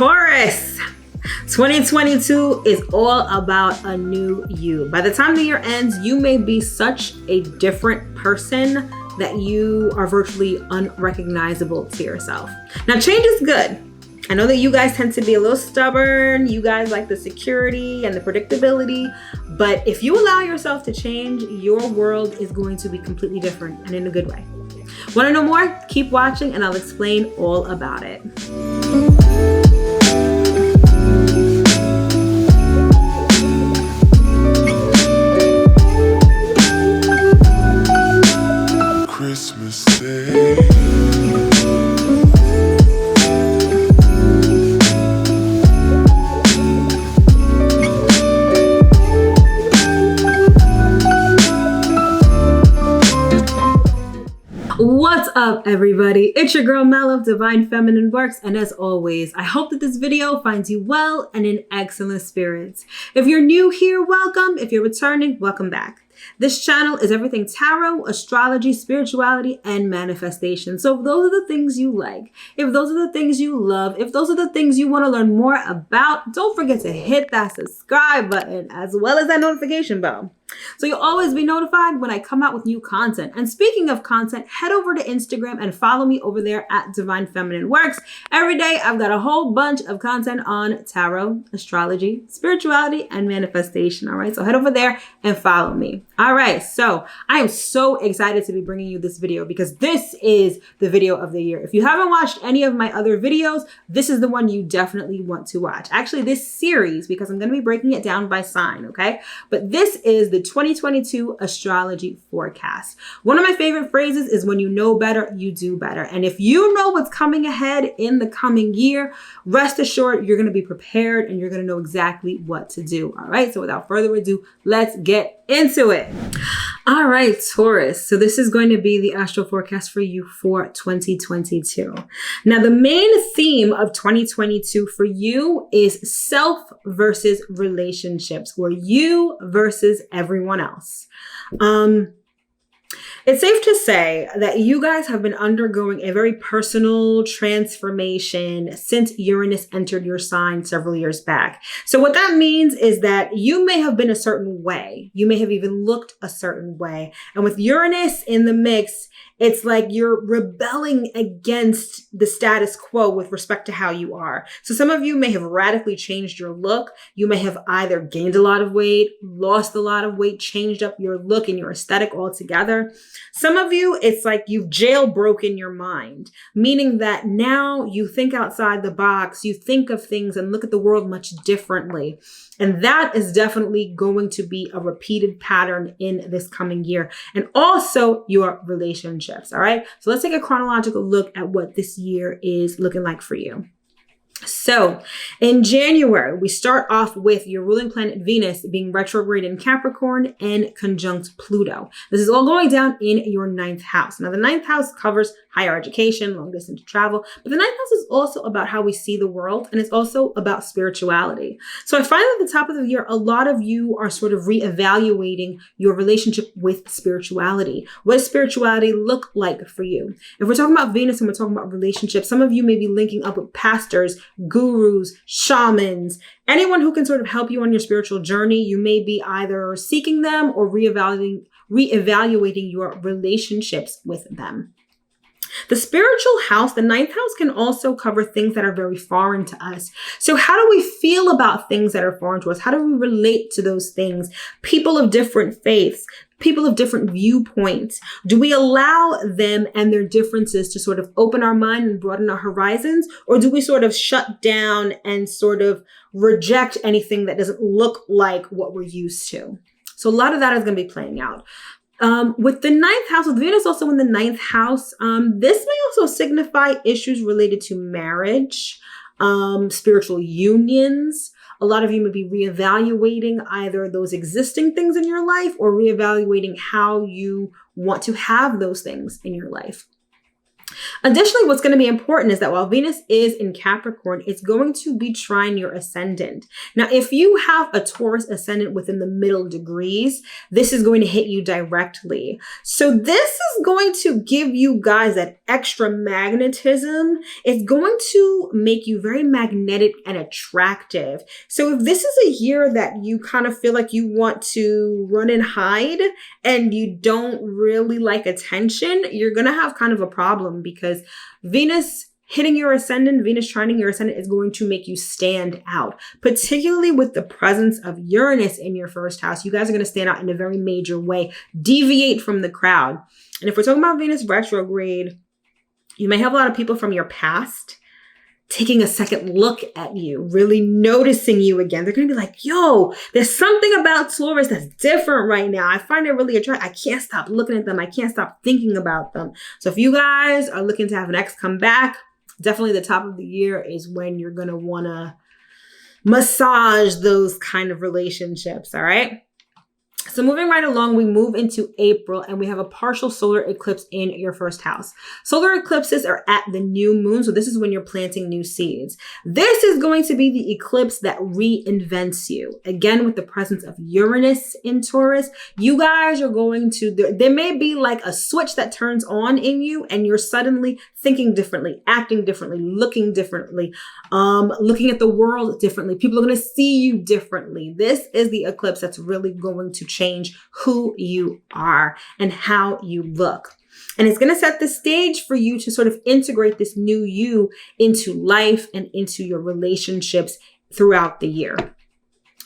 Taurus, 2022 is all about a new you. By the time the year ends, you may be such a different person that you are virtually unrecognizable to yourself. Now, change is good. I know that you guys tend to be a little stubborn. You guys like the security and the predictability. But if you allow yourself to change, your world is going to be completely different and in a good way. Want to know more? Keep watching and I'll explain all about it. Christmas Day. What's up, everybody? It's your girl Mel of Divine Feminine Works, and as always, I hope that this video finds you well and in excellent spirits. If you're new here, welcome. If you're returning, welcome back. This channel is everything tarot, astrology, spirituality, and manifestation. So if those are the things you like, if those are the things you love, if those are the things you want to learn more about, don't forget to hit that subscribe button as well as that notification bell, so you'll always be notified when I come out with new content. And speaking of content, head over to Instagram and follow me over there at Divine Feminine Works. Every day, I've got a whole bunch of content on tarot, astrology, spirituality, and manifestation. All right, so head over there and follow me. All right, so I am so excited to be bringing you this video because this is the video of the year. If you haven't watched any of my other videos, this is the one you definitely want to watch. Actually, this series, because I'm going to be breaking it down by sign, okay? But this is the 2022 astrology forecast. One of my favorite phrases is when you know better, you do better. And if you know what's coming ahead in the coming year, rest assured you're going to be prepared and you're going to know exactly what to do. All right. So without further ado, let's get into it. All right, Taurus. So this is going to be the astro forecast for you for 2022. Now, the main theme of 2022 for you is self versus relationships, or you versus everyone else. It's safe to say that you guys have been undergoing a very personal transformation since Uranus entered your sign several years back. So what that means is that you may have been a certain way. You may have even looked a certain way. And with Uranus in the mix, it's like you're rebelling against the status quo with respect to how you are. So some of you may have radically changed your look. You may have either gained a lot of weight, lost a lot of weight, changed up your look and your aesthetic altogether. Some of you, it's like you've jailbroken your mind, meaning that now you think outside the box, you think of things and look at the world much differently. And that is definitely going to be a repeated pattern in this coming year. And also your relationships. All right. So let's take a chronological look at what this year is looking like for you. So in January, we start off with your ruling planet Venus being retrograde in Capricorn and conjunct Pluto. This is all going down in your 9th house. Now, the 9th house covers higher education, long distance travel, but the 9th house is also about how we see the world, and it's also about spirituality. So I find at the top of the year, a lot of you are sort of reevaluating your relationship with spirituality. What does spirituality look like for you? If we're talking about Venus and we're talking about relationships, some of you may be linking up with pastors, gurus, shamans, anyone who can sort of help you on your spiritual journey. You may be either seeking them or reevaluating your relationships with them. The spiritual house, the 9th house, can also cover things that are very foreign to us. So how do we feel about things that are foreign to us? How do we relate to those things? People of different faiths, people of different viewpoints. Do we allow them and their differences to sort of open our mind and broaden our horizons? Or do we sort of shut down and sort of reject anything that doesn't look like what we're used to? So a lot of that is going to be playing out. With the 9th house, with Venus also in the 9th house, this may also signify issues related to marriage, spiritual unions. A lot of you may be reevaluating either those existing things in your life or reevaluating how you want to have those things in your life. Additionally, what's going to be important is that while Venus is in Capricorn, it's going to be trine your ascendant. Now, if you have a Taurus ascendant within the middle degrees, this is going to hit you directly. So this is going to give you guys that extra magnetism. It's going to make you very magnetic and attractive. So if this is a year that you kind of feel like you want to run and hide and you don't really like attention, you're going to have kind of a problem, because Venus hitting your ascendant, Venus trining your ascendant, is going to make you stand out, particularly with the presence of Uranus in your first house. You guys are going to stand out in a very major way, deviate from the crowd. And if we're talking about Venus retrograde, you may have a lot of people from your past taking a second look at you, really noticing you again. They're going to be like, yo, there's something about Taurus that's different right now. I find it really attractive. I can't stop looking at them. I can't stop thinking about them. So if you guys are looking to have an ex come back, definitely the top of the year is when you're going to want to massage those kind of relationships. All right. So moving right along, we move into April and we have a partial solar eclipse in your first house. Solar eclipses are at the new moon. So this is when you're planting new seeds. This is going to be the eclipse that reinvents you. Again, with the presence of Uranus in Taurus, you guys are going to, there may be like a switch that turns on in you and you're suddenly thinking differently, acting differently, looking differently, looking at the world differently. People are going to see you differently. This is the eclipse that's really going to change who you are and how you look. And it's going to set the stage for you to sort of integrate this new you into life and into your relationships throughout the year.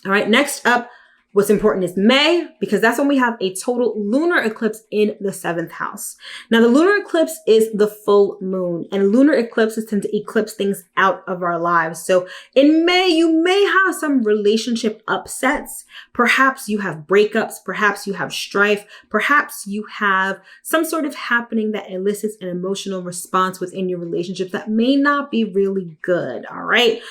All right, next up, what's important is May, because that's when we have a total lunar eclipse in the 7th house. Now, the lunar eclipse is the full moon, and lunar eclipses tend to eclipse things out of our lives. So in May, you may have some relationship upsets. Perhaps you have breakups. Perhaps you have strife. Perhaps you have some sort of happening that elicits an emotional response within your relationships that may not be really good. All right.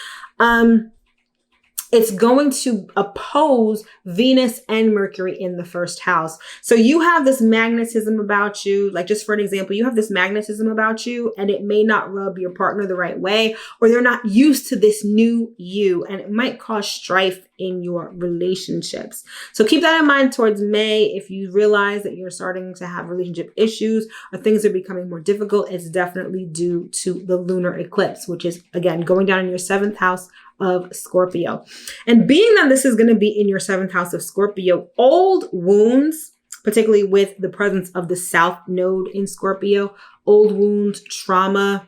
It's going to oppose Venus and Mercury in the first house. So you have this magnetism about you. Like, just for an example, you have this magnetism about you and it may not rub your partner the right way, or they're not used to this new you, and it might cause strife in your relationships. So keep that in mind towards May. If you realize that you're starting to have relationship issues or things are becoming more difficult, it's definitely due to the lunar eclipse, which is, again, going down in your 7th house of Scorpio. And being that this is going to be in your 7th house of Scorpio, old wounds, particularly with the presence of the South Node in Scorpio, old wounds, trauma,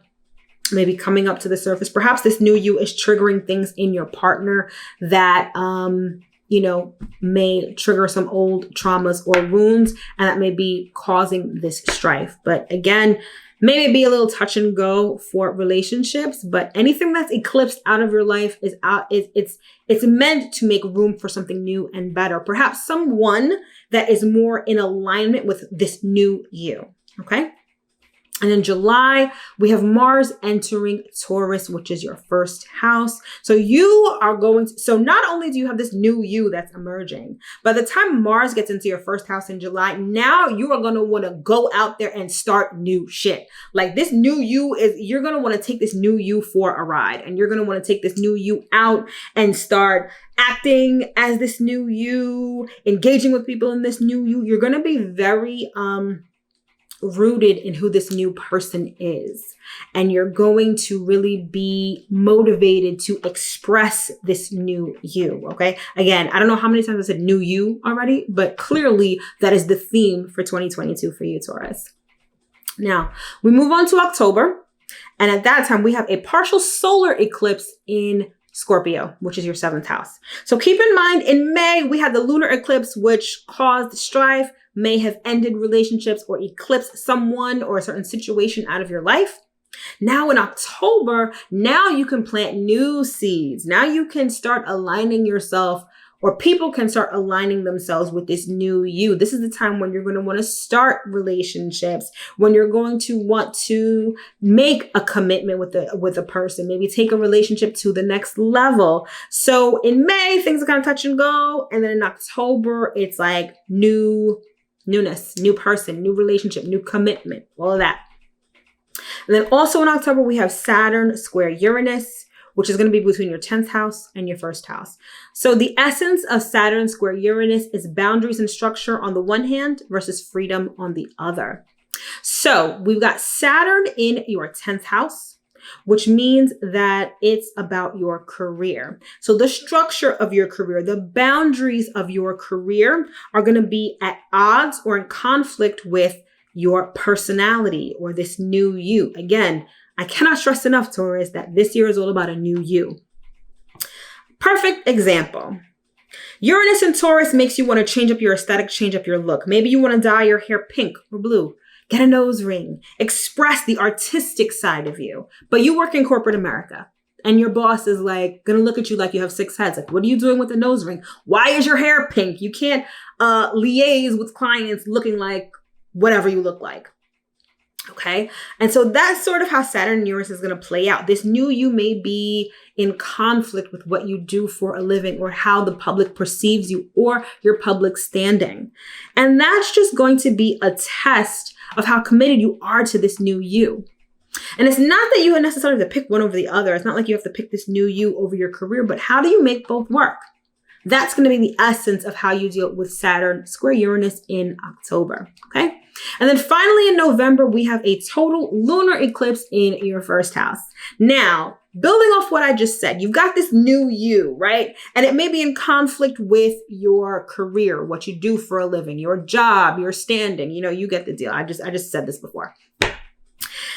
maybe coming up to the surface. Perhaps this new you is triggering things in your partner that, may trigger some old traumas or wounds, and that may be causing this strife. But again, maybe be a little touch and go for relationships, but anything that's eclipsed out of your life is out. It's meant to make room for something new and better. Perhaps someone that is more in alignment with this new you. Okay. And in July, we have Mars entering Taurus, which is your first house. So you are so not only do you have this new you that's emerging, by the time Mars gets into your first house in July, now you are going to want to go out there and start new shit. Like, this new you you're going to want to take this new you for a ride, and you're going to want to take this new you out and start acting as this new you, engaging with people in this new you. You're going to be very, rooted in who this new person is. And you're going to really be motivated to express this new you. Okay. Again, I don't know how many times I said new you already, but clearly that is the theme for 2022 for you, Taurus. Now we move on to October. And at that time, we have a partial solar eclipse in Scorpio, which is your 7th house. So keep in mind, in May, we had the lunar eclipse, which caused strife, may have ended relationships, or eclipsed someone or a certain situation out of your life. Now in October, now you can plant new seeds. Now you can start aligning yourself, or people can start aligning themselves with this new you. This is the time when you're going to want to start relationships, when you're going to want to make a commitment with a person, maybe take a relationship to the next level. So in May, things are kind of touch and go. And then in October, it's like newness, new person, new relationship, new commitment, all of that. And then also in October, we have Saturn square Uranus, which is going to be between your 10th house and your first house. So the essence of Saturn square Uranus is boundaries and structure on the one hand versus freedom on the other. So we've got Saturn in your 10th house, which means that it's about your career. So the structure of your career, the boundaries of your career are going to be at odds or in conflict with your personality or this new you. Again, I cannot stress enough, Taurus, that this year is all about a new you. Perfect example. Uranus in Taurus makes you want to change up your aesthetic, change up your look. Maybe you want to dye your hair pink or blue, get a nose ring, express the artistic side of you. But you work in corporate America and your boss is like going to look at you like you have 6 heads. Like, what are you doing with the nose ring? Why is your hair pink? You can't liaise with clients looking like whatever you look like. Okay. And so that's sort of how Saturn and Uranus is going to play out. This new you may be in conflict with what you do for a living or how the public perceives you or your public standing. And that's just going to be a test of how committed you are to this new you. And it's not that you necessarily have to pick one over the other. It's not like you have to pick this new you over your career, but how do you make both work? That's going to be the essence of how you deal with Saturn square Uranus in October. Okay. And then finally in November, we have a total lunar eclipse in your first house. Now, building off what I just said, you've got this new you, right? And it may be in conflict with your career, what you do for a living, your job, your standing. You know, you get the deal. I just said this before.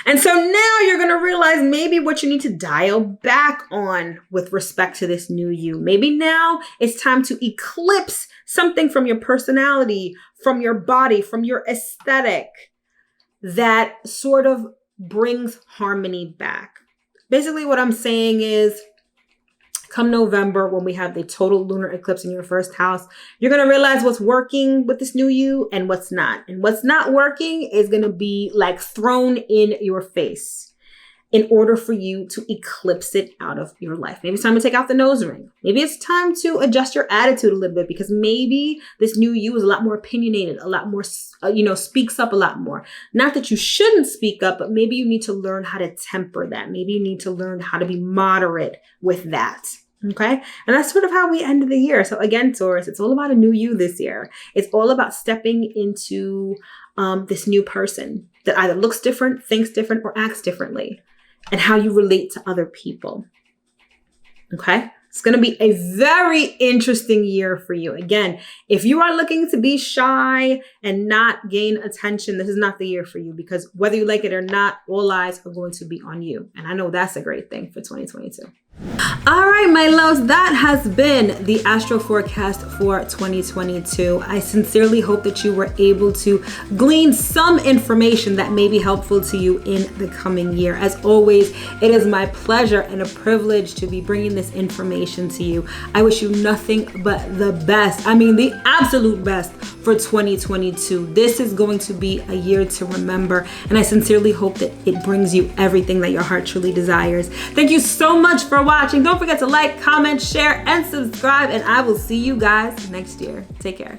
And so now you're going to realize maybe what you need to dial back on with respect to this new you. Maybe now it's time to eclipse something from your personality, from your body, from your aesthetic that sort of brings harmony back. Basically, what I'm saying is come November, when we have the total lunar eclipse in your first house, you're going to realize what's working with this new you and what's not. And what's not working is going to be like thrown in your face in order for you to eclipse it out of your life. Maybe it's time to take out the nose ring. Maybe it's time to adjust your attitude a little bit because maybe this new you is a lot more opinionated, a lot more, speaks up a lot more. Not that you shouldn't speak up, but maybe you need to learn how to temper that. Maybe you need to learn how to be moderate with that. Okay. And that's sort of how we end the year. So again, Taurus, it's all about a new you this year. It's all about stepping into this new person that either looks different, thinks different, or acts differently, and how you relate to other people. Okay. It's going to be a very interesting year for you. Again, if you are looking to be shy and not gain attention, this is not the year for you because whether you like it or not, all eyes are going to be on you. And I know that's a great thing for 2022. All right, my loves, that has been the Astro Forecast for 2022. I sincerely hope that you were able to glean some information that may be helpful to you in the coming year. As always, it is my pleasure and a privilege to be bringing this information to you. I wish you nothing but the best. I mean, the absolute best for 2022. This is going to be a year to remember, and I sincerely hope that it brings you everything that your heart truly desires. Thank you so much for watching. Don't forget to like, comment, share, and subscribe, and I will see you guys next year. Take care.